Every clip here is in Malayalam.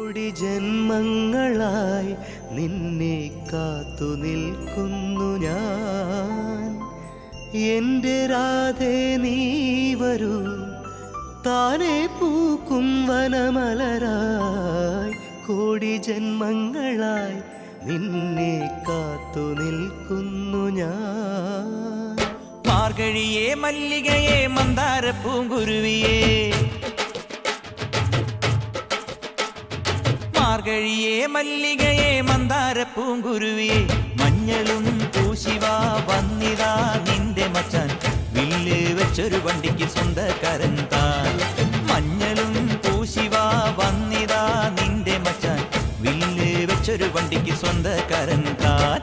കോടി ജന്മങ്ങളായി നിന്നെ കാത്തു നിൽക്കുന്നു ഞാൻ. എൻ്റെ രാധേ നീ വരൂ, താനെ പൂക്കും വനമലരായി. കോടി ജന്മങ്ങളായി നിന്നെ കാത്തു നിൽക്കുന്നു ഞാൻ. മാർഗഴിയേ മല്ലികയെ മന്ദാര പൂങ്കുരുവിയേ, മാർഗഴിയേ മല്ലികയെ മന്ദാര പൂങ്കുരുവിയേ. മഞ്ഞളും പൂശിവാ വന്നിതാ നിന്റെ മച്ചാൻ, വില്ല് വെച്ചൊരു വണ്ടിക്ക് സ്വന്തക്കാരൻ താൻ. മഞ്ഞളും പൂശിവാ വന്നിതാ നിന്റെ മച്ചാൻ, വില്ല് വെച്ചൊരു വണ്ടിക്ക് സ്വന്തക്കാരൻ താൻ.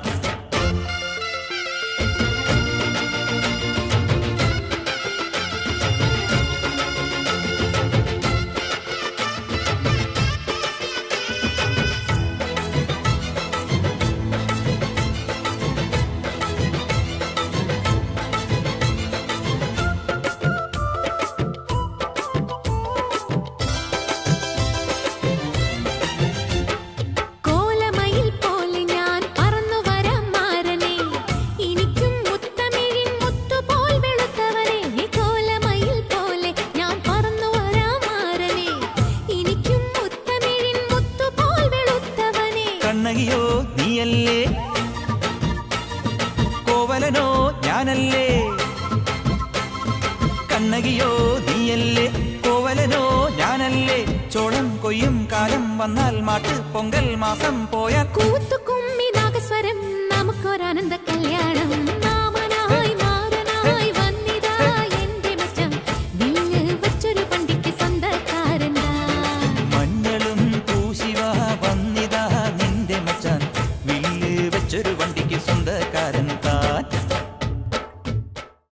കണ്ണകിയോ നീയല്ലേ, കോവലനോ ഞാനല്ലേ. കണ്ണകിയോ നീയല്ലേ, കോവലനോ ഞാനല്ലേ. ചോളം കൊയ്യും കാലം വന്നാൽ മാട്ട് പൊങ്കൽ മാസം പോയാൽ കൂത്തുക്കും